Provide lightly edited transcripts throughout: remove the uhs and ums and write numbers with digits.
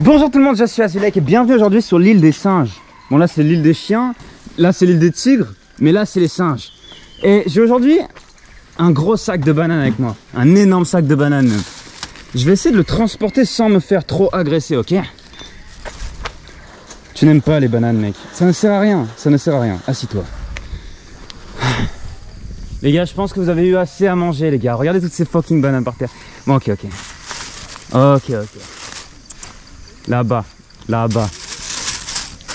Bonjour tout le monde, je suis Azulek et bienvenue aujourd'hui sur l'île des singes. Bon là c'est l'île des chiens, là c'est l'île des tigres, mais là c'est les singes. Et j'ai aujourd'hui un gros sac de bananes avec moi, un énorme sac de bananes même. Je vais essayer de le transporter sans me faire trop agresser, ok? Tu n'aimes pas les bananes mec, ça ne sert à rien, ça ne sert à rien, assis-toi. Les gars, je pense que vous avez eu assez à manger les gars, regardez toutes ces fucking bananes par terre. Bon ok. Là-bas, là-bas.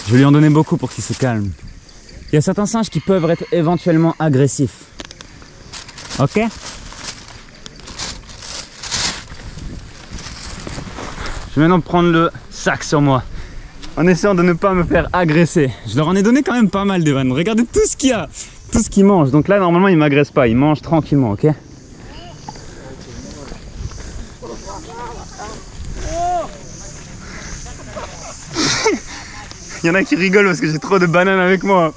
Je vais lui en donner beaucoup pour qu'il se calme. Il y a certains singes qui peuvent être éventuellement agressifs. Ok? Je vais maintenant prendre le sac sur moi, en essayant de ne pas me faire agresser. Je leur en ai donné quand même pas mal des bananes. Regardez tout ce qu'il y a, tout ce qu'ils mangent. Donc là, normalement, ils ne m'agressent pas. Ils mangent tranquillement, ok? Il y en a qui rigolent parce que j'ai trop de bananes avec moi.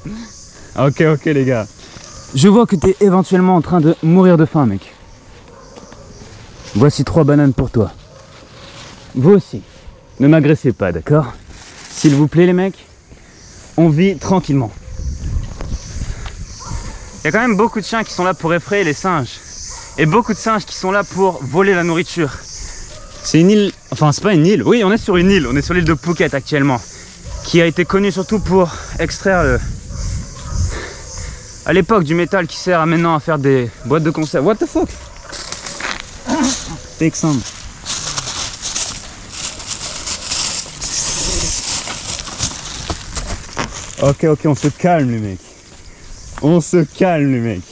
Ok les gars. Je vois que tu es éventuellement en train de mourir de faim mec. Voici 3 bananes pour toi. Vous aussi. Ne m'agressez pas, d'accord? S'il vous plaît les mecs. On vit tranquillement. Il y a quand même beaucoup de chiens qui sont là pour effrayer les singes. Et beaucoup de singes qui sont là pour voler la nourriture. C'est une île... Enfin c'est pas une île. Oui on est sur une île. On est sur l'île de Phuket actuellement. Qui a été connu surtout pour extraire le... à l'époque du métal qui sert maintenant à faire des boîtes de conserve. What the fuck? Take some. Ok, on se calme les mecs. On se calme les mecs.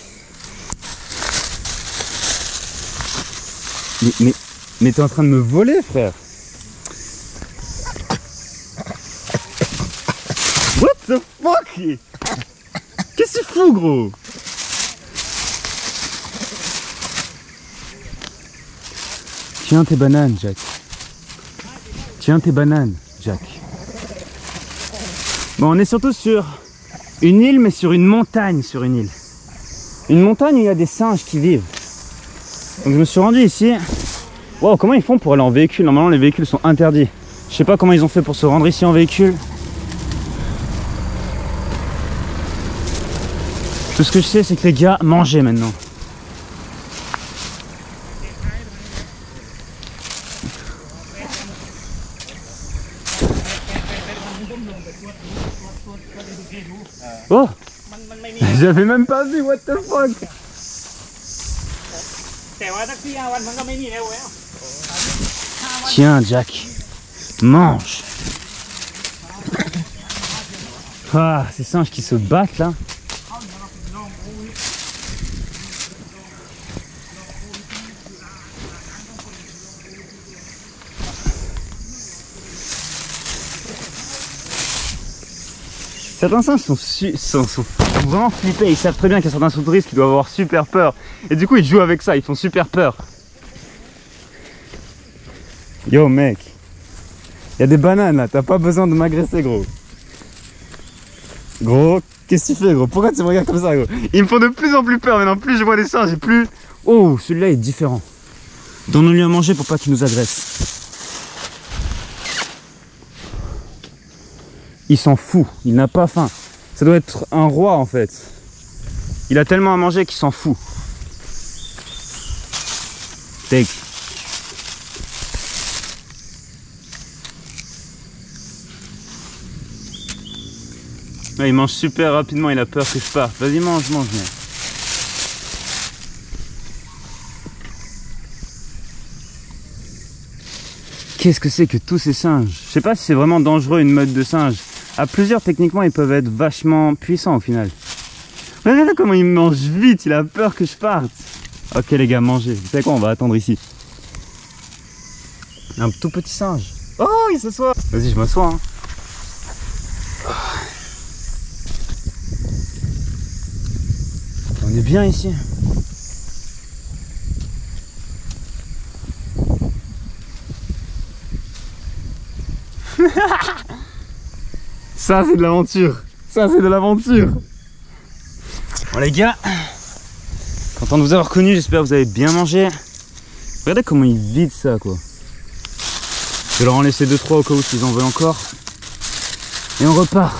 Mais t'es en train de me voler frère. What the fuck? Qu'est-ce que tu fous gros? Tiens tes bananes Jack. Tiens tes bananes Jack. Bon on est surtout sur une île mais sur une montagne sur une île. Une montagne où il y a des singes qui vivent. Donc je me suis rendu ici. Wow comment ils font pour aller en véhicule? Normalement les véhicules sont interdits. Je sais pas comment ils ont fait pour se rendre ici en véhicule. Tout ce que je sais, c'est que les gars mangeaient maintenant. Oh! J'avais même pas vu, what the fuck! Tiens, Jack, mange! Ah, ces singes qui se battent là. Certains singes sont vraiment flippés, ils savent très bien qu'il y a certains sous-touristes qui doivent avoir super peur. Et du coup ils jouent avec ça, ils font super peur. Yo mec, il y a des bananes là, t'as pas besoin de m'agresser gros. Gros, qu'est-ce que tu fais gros? Pourquoi tu me regardes comme ça gros? Ils me font de plus en plus peur maintenant, plus je vois des singes et plus... Oh, celui-là est différent. Donnons-lui à manger pour pas qu'il nous agresse. Il s'en fout, il n'a pas faim. Ça doit être un roi en fait. Il a tellement à manger qu'il s'en fout. Take. Ouais, il mange super rapidement, il a peur que je parte. Vas-y mange. Qu'est-ce que c'est que tous ces singes? Je sais pas si c'est vraiment dangereux une meute de singes. À plusieurs, techniquement, ils peuvent être vachement puissants au final. Regardez comment il mange vite, il a peur que je parte. Ok les gars, mangez. Vous savez quoi, on va attendre ici. Un tout petit singe. Oh, il s'assoit. Vas-y, je m'assois. Hein. On est bien ici. Ça c'est de l'aventure. Ça c'est de l'aventure. Bon les gars, content de vous avoir connu, j'espère que vous avez bien mangé. Regardez comment il vide ça quoi. Je vais leur en laisser 2-3 au cas où s'ils en veulent encore. Et on repart.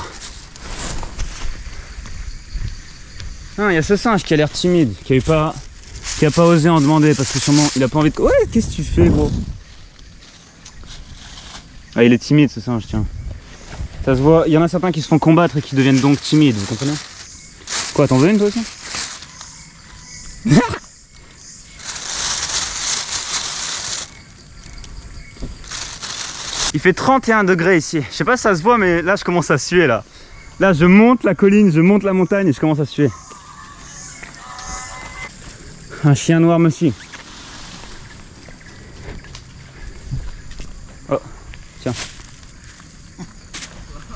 Ah, il y a ce singe qui a l'air timide, qui a pas osé en demander parce que sûrement il a pas envie de... Ouais, qu'est-ce que tu fais, gros? Ah, il est timide ce singe, tiens. Ça se voit, il y en a certains qui se font combattre et qui deviennent donc timides, vous comprenez? Quoi, t'en veux une toi aussi? Il fait 31 degrés ici. Je sais pas si ça se voit, mais là je commence à suer là. Là je monte la colline, je monte la montagne et je commence à suer. Un chien noir me suit. Oh, tiens.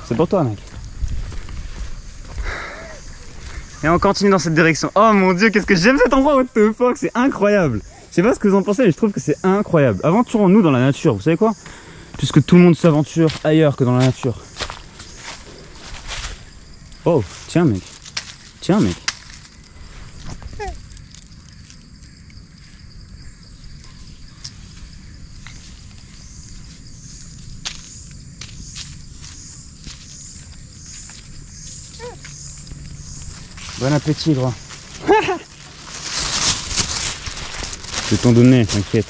C'est pour toi, mec. Et on continue dans cette direction. Oh mon dieu, qu'est-ce que j'aime cet endroit, what the fuck, c'est incroyable. Je sais pas ce que vous en pensez, mais je trouve que c'est incroyable. Aventurons-nous dans la nature, vous savez quoi? Puisque tout le monde s'aventure ailleurs que dans la nature. Oh, tiens mec. Tiens mec. Bon appétit, gros. Je vais t'en donner, t'inquiète.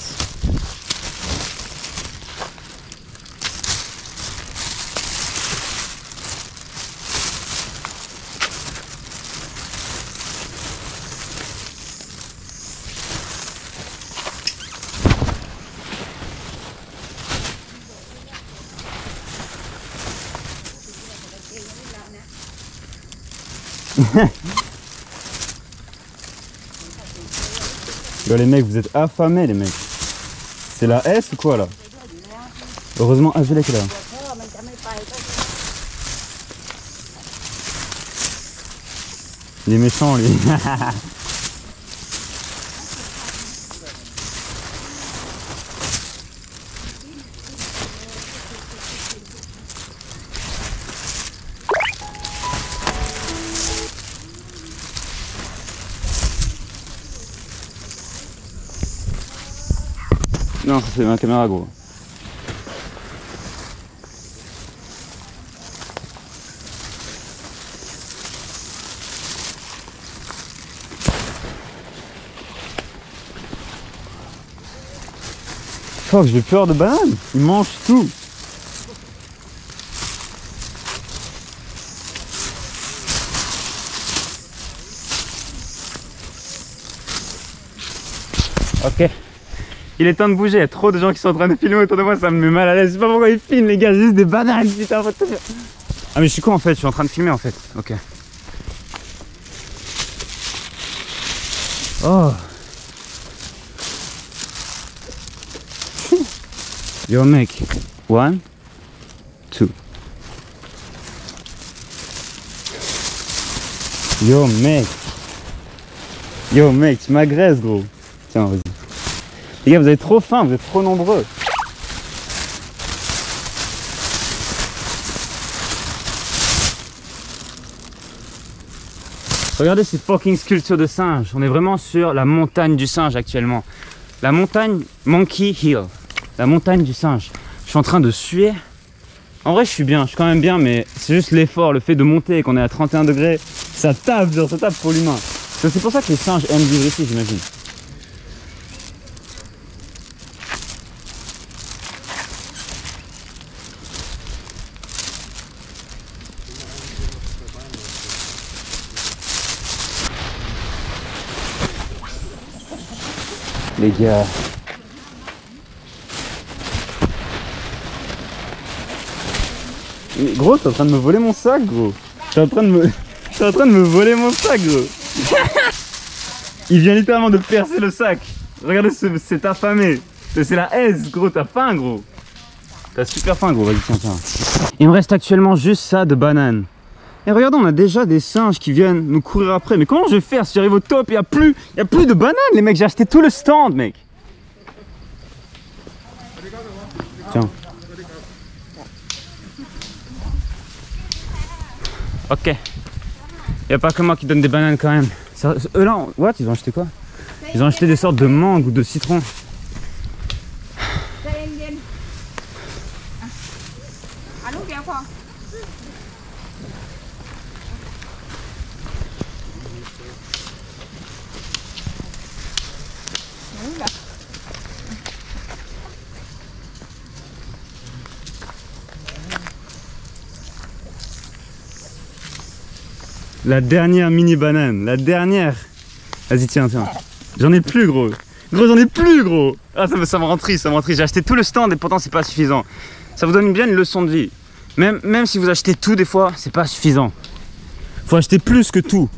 Yo, les mecs, vous êtes affamés les mecs. C'est la S ou quoi là? Heureusement Azulek est là. Il est méchant lui. Non, c'est ma caméra, gros. Fuck, j'ai peur de bananes. Ils mangent tout. Ok. Il est temps de bouger, il y a trop de gens qui sont en train de filmer autour de moi, ça me met mal à l'aise. Je sais pas pourquoi ils filment les gars, juste des bananes, putain. Ah mais je suis con en fait, je suis en train de filmer en fait. Ok. Oh. Yo mec. 1, 2. Yo mec. Yo mec, tu m'agresses gros. Tiens, vas-y. Les gars, vous avez trop faim, vous êtes trop nombreux. Regardez ces fucking sculptures de singes. On est vraiment sur la montagne du singe actuellement. La montagne Monkey Hill. La montagne du singe. Je suis en train de suer. En vrai, je suis bien, je suis quand même bien, mais c'est juste l'effort, le fait de monter et qu'on est à 31 degrés. Ça tape, genre, ça tape pour l'humain. C'est pour ça que les singes aiment vivre ici, j'imagine. Les gars. Mais gros, t'es en train de me voler mon sac, gros. T'es en train de me voler mon sac, gros. Il vient littéralement de percer le sac. Regardez cet affamé. C'est la S, gros, t'as faim, gros. T'as super faim, gros, vas-y, tiens, tiens. Il me reste actuellement juste ça de bananes. Et regardez, on a déjà des singes qui viennent nous courir après. Mais comment je vais faire si j'arrive au top et il n'y a plus de bananes, les mecs. J'ai acheté tout le stand, mec. Tiens. Ok. Il n'y a pas que moi qui donne des bananes quand même. Eux là, what? Ils ont acheté quoi? Ils ont acheté des sortes de mangue ou de citron. Alo kéo con. La dernière mini banane, la dernière. Vas-y, tiens, tiens. J'en ai plus, gros. Gros, j'en ai plus, gros. Ah, ça me rend triste, ça me rend triste. J'ai acheté tout le stand et pourtant, c'est pas suffisant. Ça vous donne bien une leçon de vie. Même si vous achetez tout, des fois, c'est pas suffisant. Faut acheter plus que tout.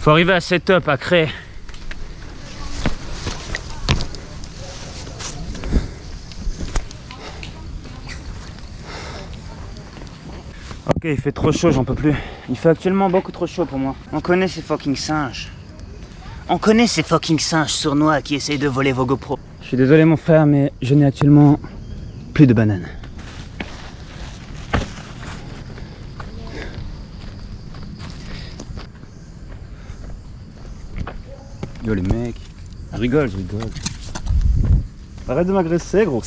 Faut arriver à setup, à créer. Ok, il fait trop chaud, j'en peux plus. Il fait actuellement beaucoup trop chaud pour moi. On connaît ces fucking singes. On connaît ces fucking singes sournois qui essayent de voler vos GoPros. Je suis désolé mon frère, mais je n'ai actuellement plus de bananes. Yo les mecs, je rigole. Arrête de m'agresser, gros.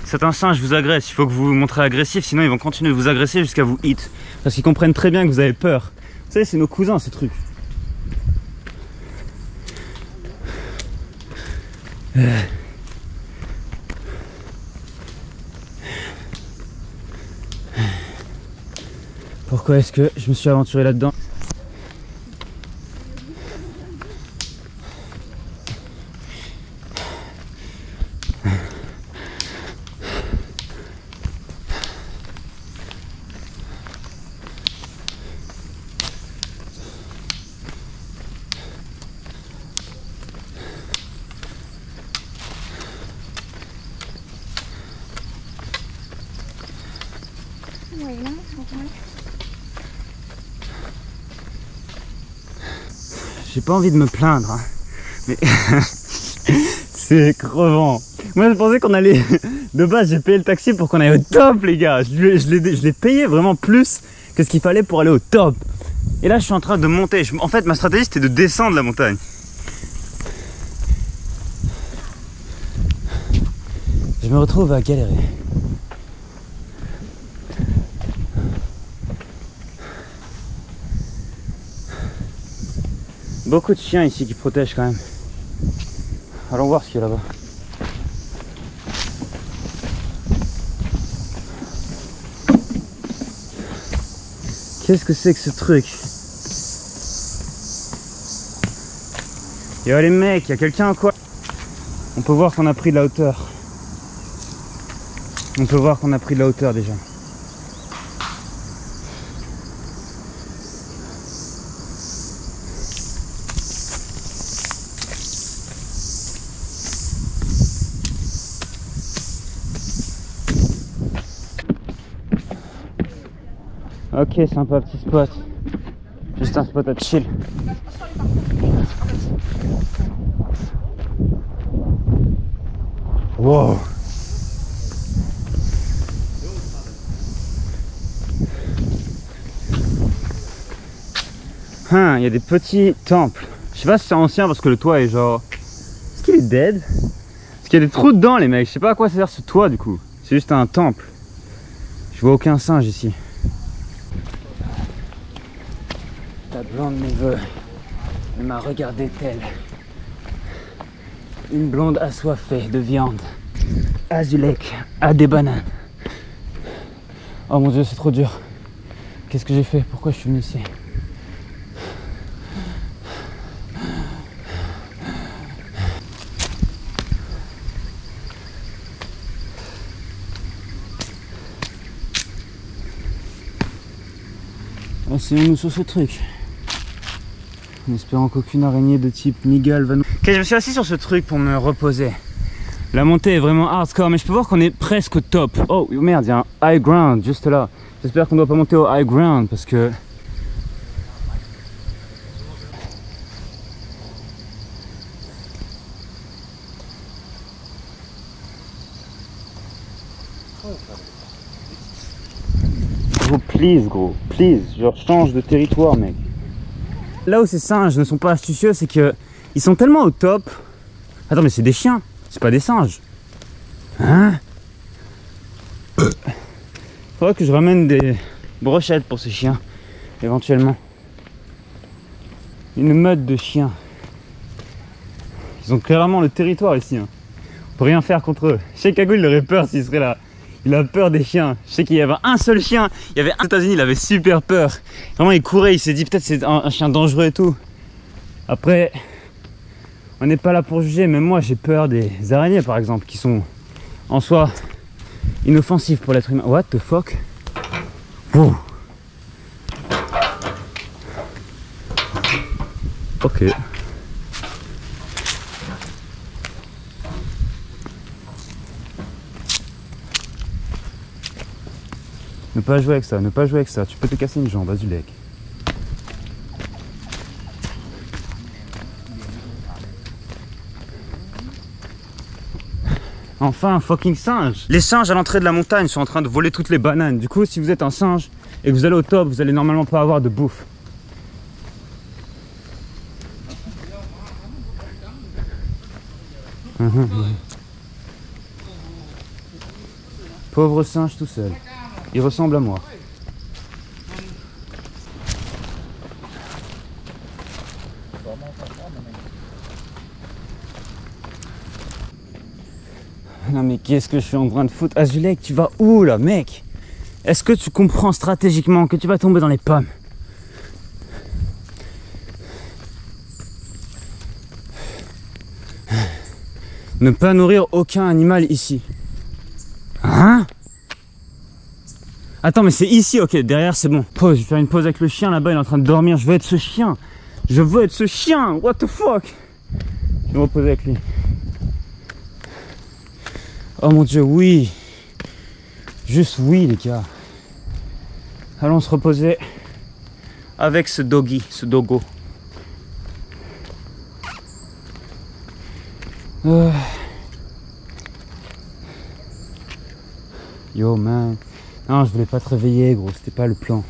Certains singes vous agressent, il faut que vous vous montrez agressif, sinon ils vont continuer de vous agresser jusqu'à vous hit. Parce qu'ils comprennent très bien que vous avez peur. Vous savez, c'est nos cousins ces trucs. Pourquoi est-ce que je me suis aventuré là-dedans? J'ai pas envie de me plaindre, hein. Mais c'est crevant. Moi je pensais qu'on allait... De base j'ai payé le taxi pour qu'on aille au top les gars. Je l'ai payé vraiment plus que ce qu'il fallait pour aller au top. Et là je suis en train de monter. En fait ma stratégie c'était de descendre la montagne. Je me retrouve à galérer. Beaucoup de chiens ici qui protègent quand même. Allons voir ce qu'il y a là-bas. Qu'est-ce que c'est que ce truc? Yo les mecs, il y a quelqu'un ou quoi? On peut voir qu'on a pris de la hauteur. On peut voir qu'on a pris de la hauteur déjà. Ok, sympa petit spot. Juste un spot à chill. Wow. Il y a des petits temples. Je sais pas si c'est ancien parce que le toit est genre... Est-ce qu'il est dead? Parce qu'il y a des trous dedans les mecs. Je sais pas à quoi ça sert ce toit du coup. C'est juste un temple. Je vois aucun singe ici. La blonde neveu ne m'a regardé telle une blonde assoiffée de viande. Azulek a des bananes. Oh mon dieu, c'est trop dur. Qu'est-ce que j'ai fait? Pourquoi je suis venu ici? Asseyons-nous sur ce truc. En espérant qu'aucune araignée de type Miguel va nous... Ok, je me suis assis sur ce truc pour me reposer. La montée est vraiment hardcore, mais je peux voir qu'on est presque au top. Oh merde, il y a un high ground juste là. J'espère qu'on ne doit pas monter au high ground parce que... Gros, please, genre change de territoire mec. Là où ces singes ne sont pas astucieux, c'est que ils sont tellement au top. Attends mais c'est des chiens, c'est pas des singes. Hein? Faudrait que je ramène des brochettes pour ces chiens, éventuellement. Une meute de chiens. Ils ont clairement le territoire ici. Hein. On peut rien faire contre eux. Je sais qu'Agoul aurait peur s'il serait là. Il a peur des chiens. Je sais qu'il y avait un seul chien. Il y avait un aux États-Unis, il avait super peur. Vraiment, il courait. Il s'est dit peut-être c'est un chien dangereux et tout. Après, on n'est pas là pour juger. Même moi, j'ai peur des araignées, par exemple, qui sont en soi inoffensives pour l'être humain. What the fuck? Wow. Ok. Ne pas jouer avec ça, ne pas jouer avec ça. Tu peux te casser une jambe, Azulek. Enfin, un fucking singe. Les singes à l'entrée de la montagne sont en train de voler toutes les bananes. Du coup, si vous êtes un singe et que vous allez au top, vous allez normalement pas avoir de bouffe. Pauvre singe tout seul. Il ressemble à moi. Non mais qu'est-ce que je suis en train de foutre? Azulek, tu vas où là, mec? Est-ce que tu comprends stratégiquement que tu vas tomber dans les pommes? Ne pas nourrir aucun animal ici. Hein? Attends, mais c'est ici, ok, derrière c'est bon. Pause, je vais faire une pause avec le chien là-bas, il est en train de dormir. Je veux être ce chien. Je veux être ce chien. What the fuck? Je vais me reposer avec lui. Oh mon dieu, oui. Juste oui, les gars. Allons se reposer avec ce doggy, ce dogo. Yo man. Non, je voulais pas te réveiller, gros, c'était pas le plan.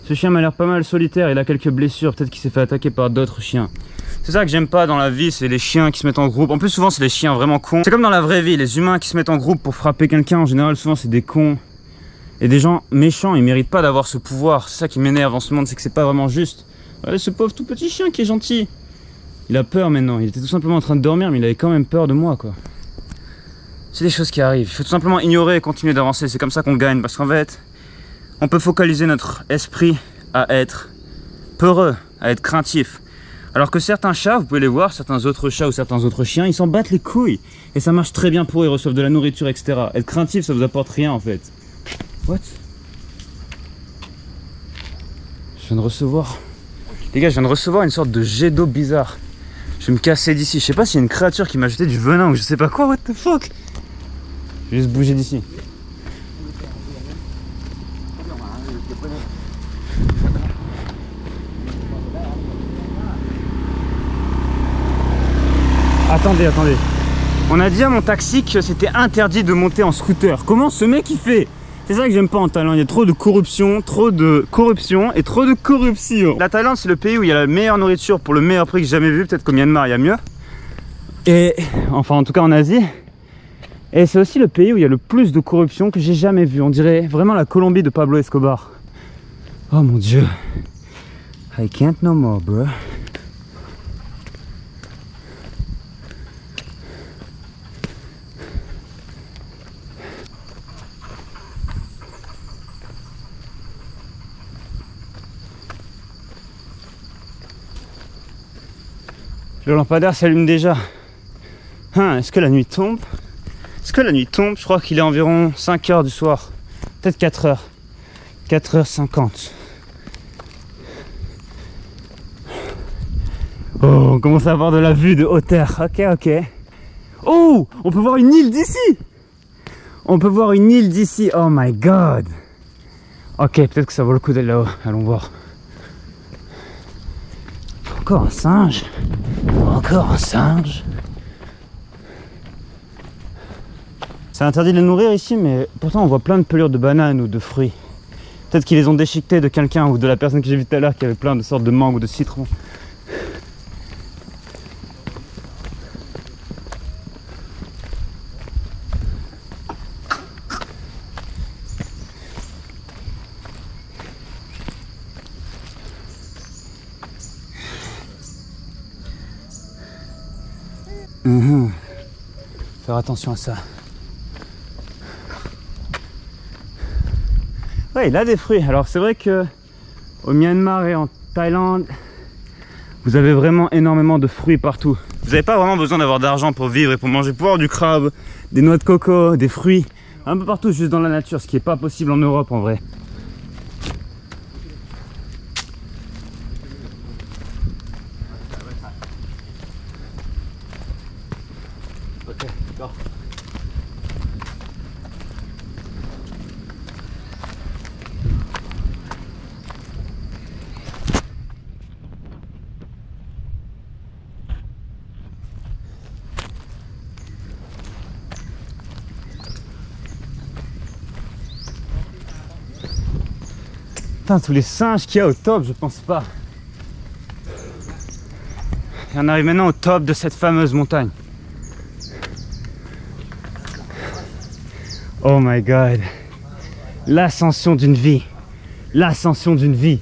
Ce chien m'a l'air pas mal solitaire, il a quelques blessures, peut-être qu'il s'est fait attaquer par d'autres chiens. C'est ça que j'aime pas dans la vie, c'est les chiens qui se mettent en groupe. En plus, souvent, c'est les chiens vraiment cons. C'est comme dans la vraie vie, les humains qui se mettent en groupe pour frapper quelqu'un, en général, souvent, c'est des cons. Et des gens méchants, ils méritent pas d'avoir ce pouvoir. C'est ça qui m'énerve en ce monde, c'est que c'est pas vraiment juste. Regardez ce pauvre tout petit chien qui est gentil. Il a peur maintenant, il était tout simplement en train de dormir, mais il avait quand même peur de moi, quoi. C'est des choses qui arrivent. Il faut tout simplement ignorer et continuer d'avancer. C'est comme ça qu'on gagne. Parce qu'en fait, on peut focaliser notre esprit à être peureux, à être craintif. Alors que certains chats, vous pouvez les voir, certains autres chats ou certains autres chiens, ils s'en battent les couilles. Et ça marche très bien pour eux, ils reçoivent de la nourriture, etc. Être craintif, ça vous apporte rien en fait. What? Je viens de recevoir... Les gars, je viens de recevoir une sorte de jet d'eau bizarre. Je vais me casser d'ici. Je sais pas s'il y a une créature qui m'a jeté du venin ou je sais pas quoi, what the fuck? Je vais juste bouger d'ici. Attendez, attendez. On a dit à mon taxi que c'était interdit de monter en scooter. Comment ce mec il fait? C'est ça que j'aime pas en Thaïlande. Il y a trop de corruption et trop de corruption. La Thaïlande, c'est le pays où il y a la meilleure nourriture pour le meilleur prix que j'ai jamais vu. Peut-être qu'au Myanmar, il y a mieux. Et enfin, en tout cas en Asie. Et c'est aussi le pays où il y a le plus de corruption que j'ai jamais vu. On dirait vraiment la Colombie de Pablo Escobar. Oh mon dieu. I can't no more, bro. Le lampadaire s'allume déjà. Hein, est-ce que la nuit tombe? Est-ce que la nuit tombe? Je crois qu'il est environ 5 h du soir. Peut-être 4 h. 4 h 50. Oh, on commence à avoir de la vue de hauteur. Ok, ok. Oh, on peut voir une île d'ici. On peut voir une île d'ici. Oh my god. Ok, peut-être que ça vaut le coup d'aller là-haut. Allons voir. Encore un singe. Encore un singe. C'est interdit de les nourrir ici, mais pourtant on voit plein de pelures de bananes ou de fruits. Peut-être qu'ils les ont déchiquetés de quelqu'un ou de la personne que j'ai vue tout à l'heure qui avait plein de sortes de mangues ou de citrons. Faire attention à ça. Ouais, il a des fruits. Alors c'est vrai que au Myanmar et en Thaïlande, vous avez vraiment énormément de fruits partout. Vous n'avez pas vraiment besoin d'avoir d'argent pour vivre et pour manger. Pour avoir du crabe, des noix de coco, des fruits, un peu partout juste dans la nature, ce qui n'est pas possible en Europe en vrai. Ok, d'accord. Putain, tous les singes qu'il y a au top, je pense pas. Et on arrive maintenant au top de cette fameuse montagne. Oh my god. L'ascension d'une vie. L'ascension d'une vie.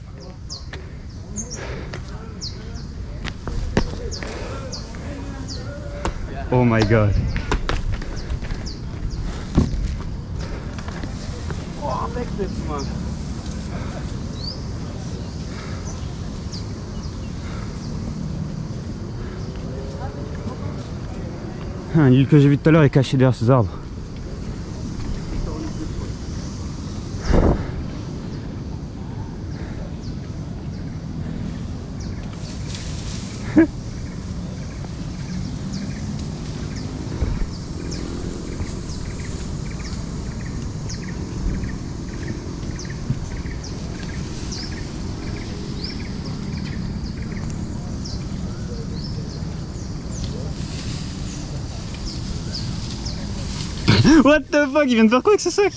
Oh my god. Oh, mec, laisse-moi. L'île que j'ai vue tout à l'heure est cachée derrière ces arbres. What the fuck, il vient de faire quoi avec ce sac?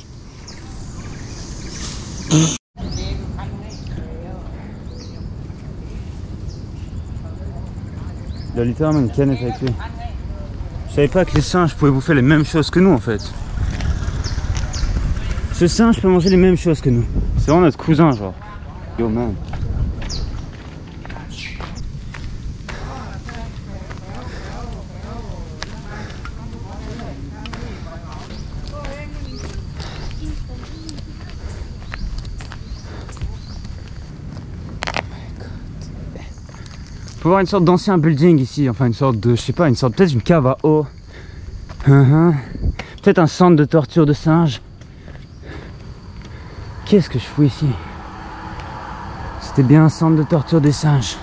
Il a littéralement une canette avec lui. Je savais pas que les singes pouvaient bouffer les mêmes choses que nous en fait. Ce singe peut manger les mêmes choses que nous. C'est vraiment notre cousin genre. Yo man. Faut voir une sorte d'ancien building ici, enfin une sorte de, je sais pas, une sorte, peut-être une cave à eau. Peut-être un centre de torture de singes. Qu'est-ce que je fous ici? C'était bien un centre de torture des singes.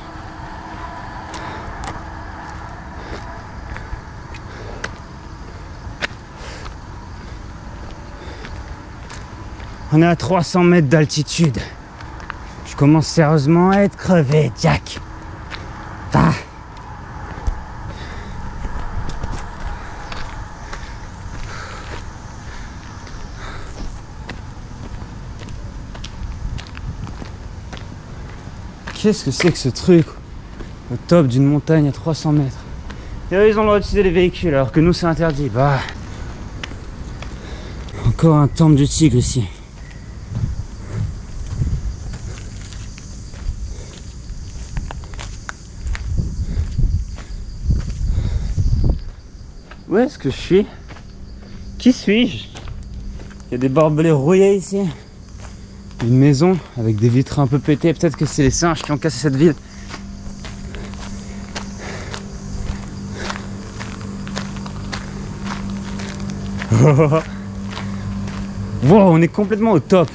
On est à 300 mètres d'altitude. Je commence sérieusement à être crevé, Jack. Ah. Qu'est-ce que c'est que ce truc au top d'une montagne à 300 mètres? Et eux, ils ont le droit d'utiliser les véhicules alors que nous c'est interdit. Bah. Encore un temple du tigre ici. Où est-ce que je suis? Qui suis-je? Il y a des barbelés rouillés ici. Une maison avec des vitres un peu pétées. Peut-être que c'est les singes qui ont cassé cette ville. Wow, on est complètement au top.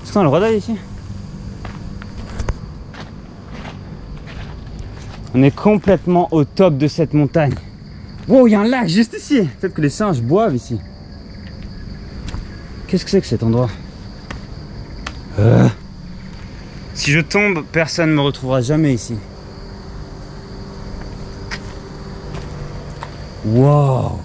Est-ce qu'on a le droit d'aller ici? On est complètement au top de cette montagne. Wow, il y a un lac juste ici. Peut-être que les singes boivent ici. Qu'est-ce que c'est que cet endroit? Si je tombe, personne ne me retrouvera jamais ici. Wow.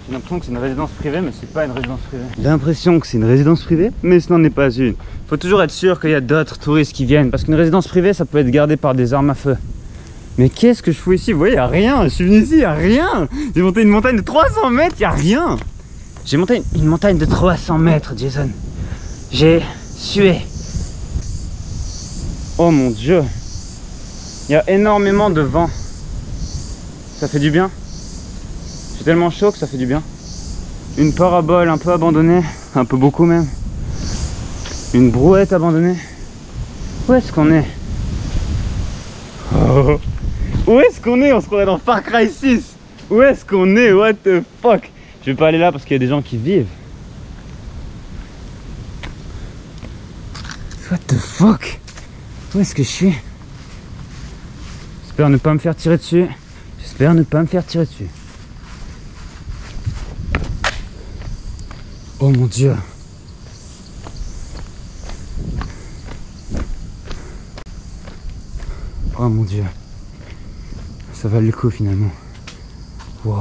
J'ai l'impression que c'est une résidence privée, mais c'est pas une résidence privée. J'ai l'impression que c'est une résidence privée, mais ce n'en est pas une. Faut toujours être sûr qu'il y a d'autres touristes qui viennent, parce qu'une résidence privée, ça peut être gardé par des armes à feu. Mais qu'est-ce que je fous ici? Vous voyez, il n'y a rien. Je suis venu ici, il n'y a rien. J'ai monté une montagne de 300 mètres, il n'y a rien. J'ai monté une montagne de 300 mètres, Jason. J'ai sué. Oh mon Dieu. Il y a énormément de vent. Ça fait du bien. J'ai tellement chaud que ça fait du bien. Une parabole un peu abandonnée, un peu beaucoup même. Une brouette abandonnée. Où est-ce qu'on est? Oh. Où est-ce qu'on est? On se croirait dans Far Cry 6. Où est-ce qu'on est? What the fuck? Je vais pas aller là parce qu'il y a des gens qui vivent. What the fuck? Où est-ce que je suis? J'espère ne pas me faire tirer dessus. J'espère ne pas me faire tirer dessus. Oh mon Dieu. Oh mon Dieu. Ça valait le coup finalement. Wow.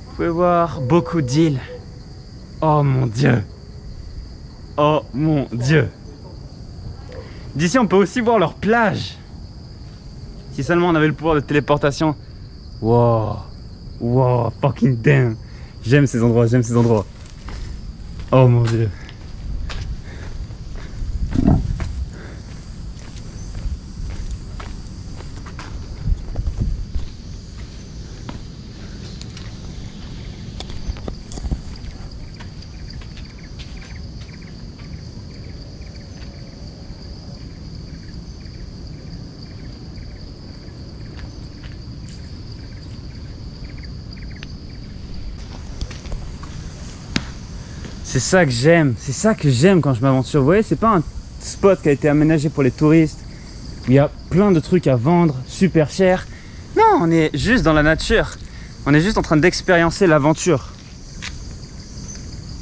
Vous pouvez voir beaucoup d'îles. Oh mon Dieu. Oh mon Dieu. D'ici on peut aussi voir leurs plages. Si seulement on avait le pouvoir de téléportation. Wow. Wow, fucking damn. J'aime ces endroits, j'aime ces endroits. Oh mon Dieu. C'est ça que j'aime quand je m'aventure. Vous voyez, c'est pas un spot qui a été aménagé pour les touristes, où il y a plein de trucs à vendre, super cher. Non, on est juste dans la nature. On est juste en train d'expériencer l'aventure.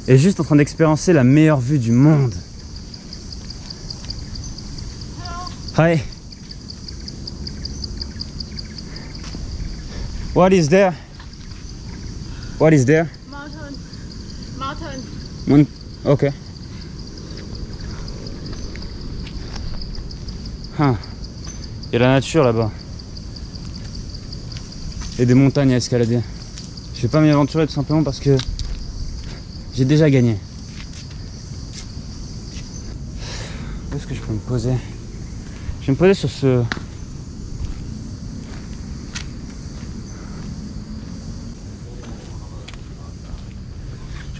Et juste en train d'expériencer la meilleure vue du monde. Hi. What is there? What is there? Mountain. Ok. Ah. Il y a la nature là-bas. Et des montagnes à escalader. Je vais pas m'y aventurer tout simplement parce que j'ai déjà gagné. Où est-ce que je peux me poser? Je vais me poser sur ce...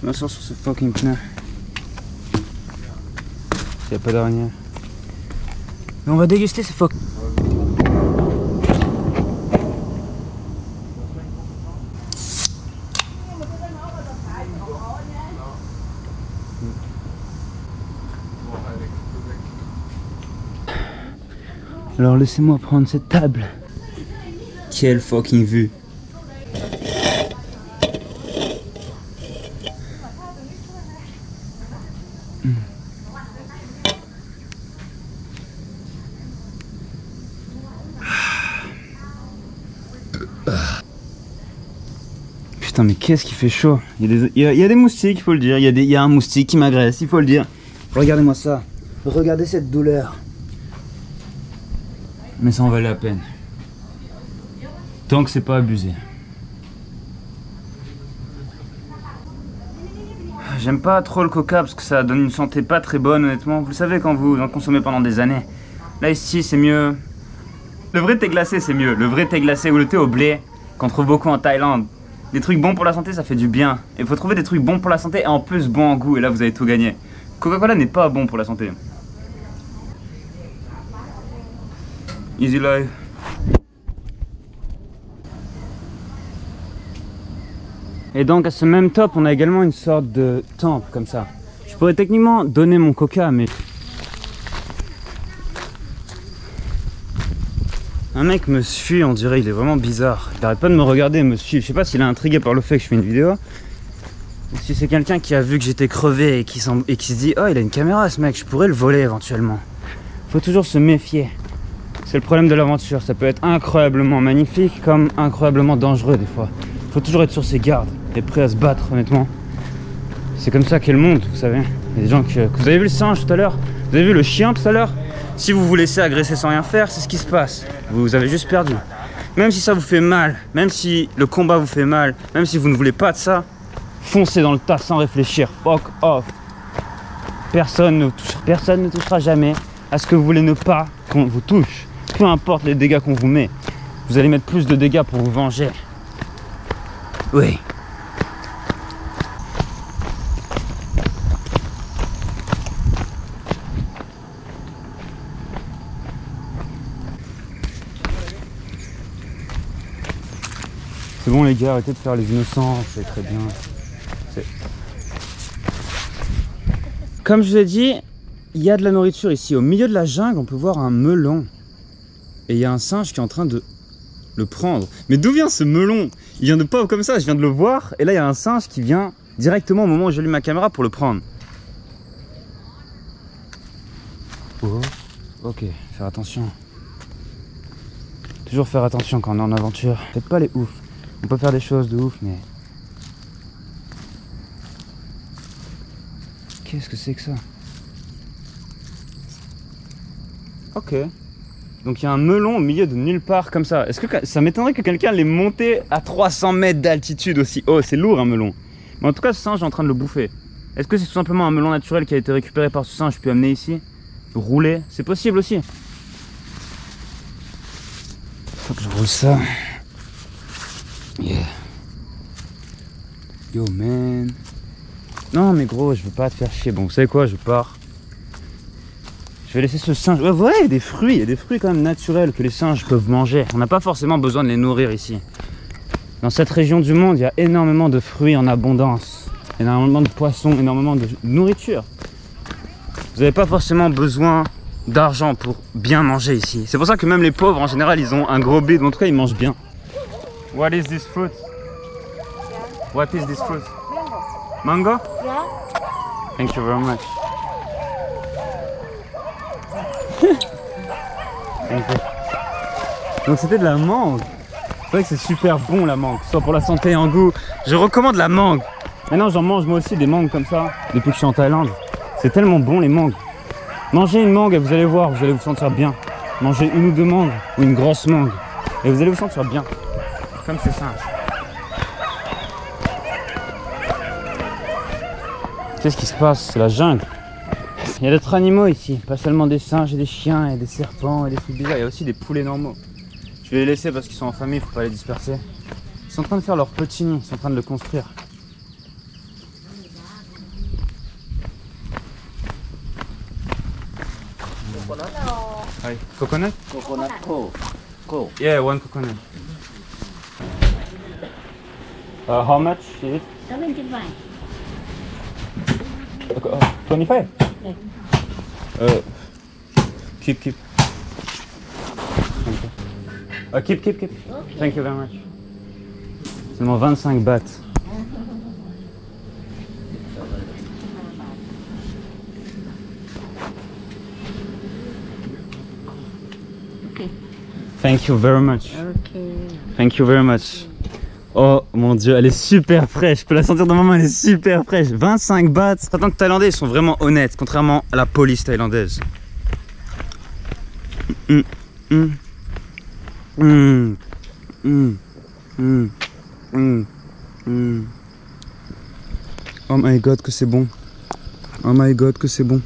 Je m'assois sur ce fucking pneu. Il n'y a pas d'araignée. Mais on va déguster ce fuck. Alors laissez-moi prendre cette table. Quelle fucking vue. Putain mais qu'est-ce qui fait chaud. Il y a des moustiques, il faut le dire. Il y a un moustique qui m'agresse, il faut le dire. Regardez-moi ça. Regardez cette douleur. Mais ça en valait la peine. Tant que c'est pas abusé. J'aime pas trop le coca parce que ça donne une santé pas très bonne honnêtement. Vous le savez quand vous en consommez pendant des années. Là ici c'est mieux. Le vrai thé glacé c'est mieux. Le vrai thé glacé ou le thé au blé qu'on trouve beaucoup en Thaïlande. Des trucs bons pour la santé ça fait du bien. Et il faut trouver des trucs bons pour la santé et en plus bons en goût et là vous avez tout gagné. Coca-Cola n'est pas bon pour la santé. Easy life. Et donc à ce même top, on a également une sorte de temple comme ça. Je pourrais techniquement donner mon coca, mais... Un mec me suit, on dirait, il est vraiment bizarre. Il arrête pas de me regarder et me suivre. Je sais pas s'il est intrigué par le fait que je fais une vidéo. Ou si c'est quelqu'un qui a vu que j'étais crevé et qui se dit « Oh, il a une caméra ce mec, je pourrais le voler éventuellement. » Faut toujours se méfier. C'est le problème de l'aventure, ça peut être incroyablement magnifique comme incroyablement dangereux des fois. Faut toujours être sur ses gardes et prêt à se battre honnêtement. C'est comme ça qu'est le monde, vous savez. Il y a des gens que... Vous avez vu le singe tout à l'heure? Vous avez vu le chien tout à l'heure? Si vous vous laissez agresser sans rien faire, c'est ce qui se passe. Vous avez juste perdu. Même si ça vous fait mal, même si le combat vous fait mal, même si vous ne voulez pas de ça, foncez dans le tas sans réfléchir. Fuck off. Personne ne touchera jamais à ce que vous voulez ne pas qu'on vous touche. Peu importe les dégâts qu'on vous met. Vous allez mettre plus de dégâts pour vous venger. Oui. C'est bon les gars, arrêtez de faire les innocents, c'est très bien. Comme je vous ai dit, il y a de la nourriture ici. Au milieu de la jungle, on peut voir un melon. Et il y a un singe qui est en train de le prendre. Mais d'où vient ce melon? Il vient de pas comme ça, je viens de le voir. Et là, il y a un singe qui vient directement au moment où j'allume ma caméra pour le prendre. Oh, ok, faire attention. Toujours faire attention quand on est en aventure. Faites pas les ouf. On peut faire des choses de ouf, mais... Qu'est-ce que c'est que ça? Ok. Donc il y a un melon au milieu de nulle part comme ça. Est-ce que ça m'étonnerait que quelqu'un l'ait monté à 300 mètres d'altitude aussi haut? C'est lourd un melon. Mais en tout cas ce singe est en train de le bouffer. Est-ce que c'est tout simplement un melon naturel qui a été récupéré par ce singe puis amené ici? Rouler? C'est possible aussi. Faut que je roule ça. Yeah. Yo man. Non mais gros, je veux pas te faire chier. Bon, vous savez quoi, je pars. Je vais laisser ce singe. Ouais, il y a des fruits quand même naturels que les singes peuvent manger. On n'a pas forcément besoin de les nourrir ici. Dans cette région du monde, il y a énormément de fruits en abondance. Énormément de poissons, énormément de nourriture. Vous n'avez pas forcément besoin d'argent pour bien manger ici. C'est pour ça que même les pauvres en général, ils ont un gros bide. En tout cas, ils mangent bien. What is this fruit? What is this fruit? Mango? Yeah. Thank you very much. Donc c'était de la mangue. C'est vrai que c'est super bon la mangue, soit pour la santé et en goût. Je recommande la mangue. Maintenant j'en mange moi aussi des mangues comme ça depuis que je suis en Thaïlande. C'est tellement bon les mangues. Mangez une mangue et vous allez voir, vous allez vous sentir bien. Mangez une ou deux mangues ou une grosse mangue et vous allez vous sentir bien. Comme c'est singe. Qu'est-ce qui se passe? C'est la jungle. Il y a d'autres animaux ici, pas seulement des singes et des chiens et des serpents et des trucs bizarres, il y a aussi des poulets normaux. Je vais les laisser parce qu'ils sont en famille, il ne faut pas les disperser. Ils sont en train de faire leur petit nid, ils sont en train de le construire. Coconut? Hi. Coconut? Coconut cold. Yeah, one coconut. How much is it? 75. 25? Keep. Keep. Okay. Thank you very much. Seulement 25 bahts. Okay. Thank you very much. Okay. Thank you very much. Oh mon dieu, elle est super fraîche. Je peux la sentir dans ma main, elle est super fraîche. 25 bahts. Certains Thaïlandais, ils sont vraiment honnêtes, contrairement à la police thaïlandaise. Oh my god, que c'est bon. Oh my god, que c'est bon.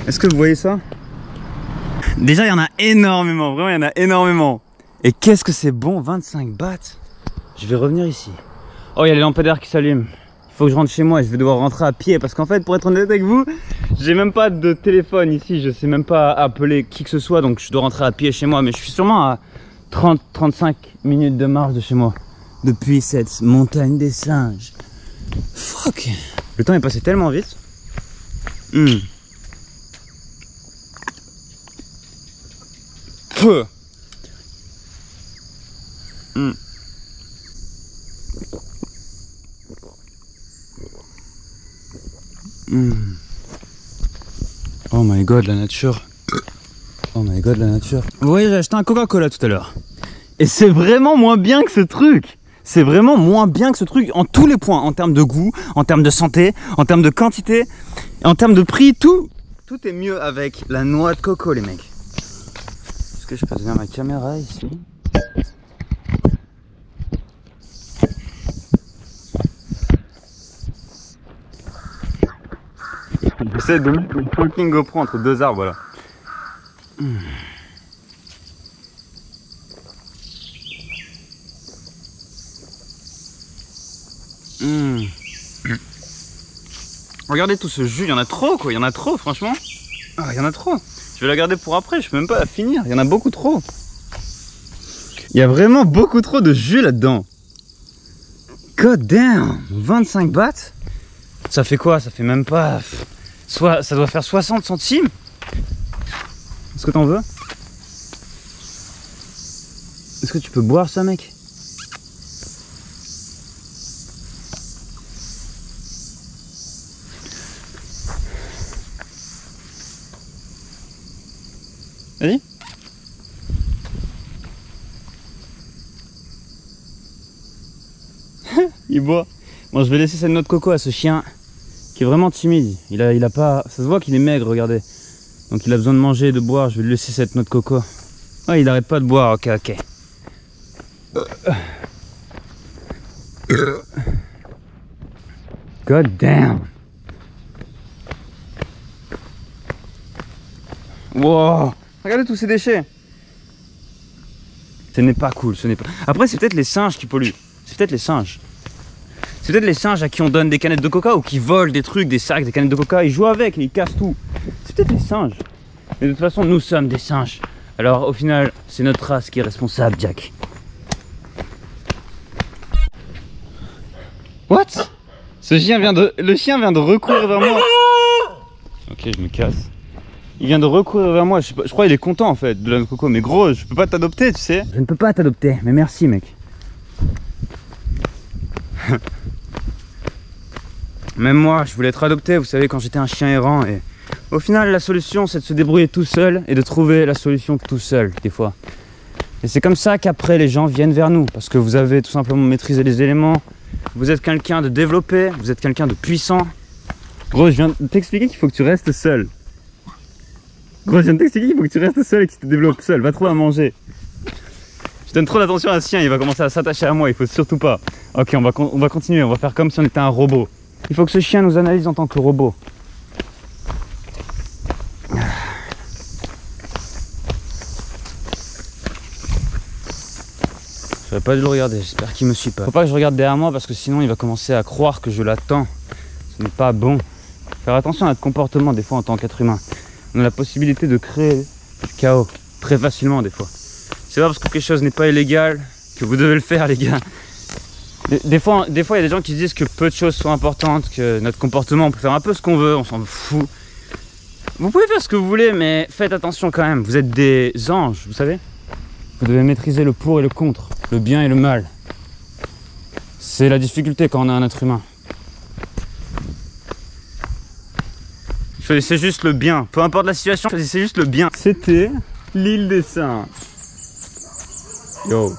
Est-ce que vous voyez ça? Déjà, il y en a énormément. Vraiment, il y en a énormément. Et qu'est-ce que c'est bon, 25 bahts. Je vais revenir ici. Oh, il y a les lampadaires qui s'allument. Il faut que je rentre chez moi et je vais devoir rentrer à pied. Parce qu'en fait, pour être honnête avec vous, j'ai même pas de téléphone ici. Je sais même pas appeler qui que ce soit. Donc je dois rentrer à pied chez moi. Mais je suis sûrement à 30-35 minutes de marche de chez moi. Depuis cette montagne des singes. Fuck. Le temps est passé tellement vite. Oh my god, la nature. Oh my god, la nature. Vous voyez, j'ai acheté un Coca-Cola tout à l'heure. Et c'est vraiment moins bien que ce truc. c'est vraiment moins bien que ce truc en tous les points, en termes de goût, en termes de santé, en termes de quantité, en termes de prix, tout est mieux avec la noix de coco, les mecs. Est-ce que je peux tenir ma caméra ici? J'essaie de mettre une fucking GoPro entre deux arbres là. Regardez tout ce jus, il y en a trop quoi, il y en a trop franchement. Ah, il y en a trop. Je vais la garder pour après, je peux même pas la finir, il y en a beaucoup trop. Il y a vraiment beaucoup trop de jus là-dedans. God damn, 25 bahts. Ça fait quoi? Ça fait même pas... Soit ça doit faire 60 centimes. Est-ce que t'en veux? Est-ce que tu peux boire ça, mec? Vas-y. Il boit. Bon, je vais laisser cette noix de coco à ce chien qui est vraiment timide. Il a pas... Ça se voit qu'il est maigre, regardez. Donc il a besoin de manger et de boire. Je vais lui laisser cette noix de coco. Ah, il arrête pas de boire. Ok, ok. God damn. Wow. Regardez tous ces déchets. Ce n'est pas cool, ce n'est pas... Après, c'est peut-être les singes qui polluent. C'est peut-être les singes. C'est peut-être les singes à qui on donne des canettes de coca ou qui volent des trucs, des sacs, des canettes de coca. Ils jouent avec et ils cassent tout. C'est peut-être les singes. Mais de toute façon, nous sommes des singes. Alors, au final, c'est notre race qui est responsable, Jack. What? Le chien vient de recourir vers moi. Ok, je me casse. Il vient de recourir vers moi. Je crois qu'il est content en fait de la coco. Mais gros, je peux pas t'adopter, tu sais. Je ne peux pas t'adopter. Mais merci, mec. Même moi, je voulais être adopté, vous savez, quand j'étais un chien errant. Et au final, la solution, c'est de se débrouiller tout seul et de trouver la solution tout seul, des fois. Et c'est comme ça qu'après, les gens viennent vers nous. Parce que vous avez tout simplement maîtrisé les éléments. Vous êtes quelqu'un de développé, vous êtes quelqu'un de puissant. Gros, je viens de t'expliquer qu'il faut que tu restes seul. Gros, je viens de t'expliquer qu'il faut que tu restes seul et que tu te développes seul. Va trouver à manger. Je donne trop d'attention à ce chien, il va commencer à s'attacher à moi, il faut surtout pas. Ok, on va continuer, on va faire comme si on était un robot. Il faut que ce chien nous analyse en tant que robot. J'aurais pas dû le regarder, j'espère qu'il me suit pas. Faut pas que je regarde derrière moi parce que sinon il va commencer à croire que je l'attends. Ce n'est pas bon. Faire attention à notre comportement des fois en tant qu'être humain. On a la possibilité de créer du chaos très facilement des fois. C'est pas parce que quelque chose n'est pas illégal que vous devez le faire, les gars. Des fois il y a des gens qui disent que peu de choses sont importantes, que notre comportement on peut faire un peu ce qu'on veut, on s'en fout. Vous pouvez faire ce que vous voulez, mais faites attention quand même. Vous êtes des anges, vous savez. Vous devez maîtriser le pour et le contre, le bien et le mal. C'est la difficulté quand on a un être humain. Choisissez juste le bien, peu importe la situation, choisissez juste le bien. C'était l'île des singes. Yo.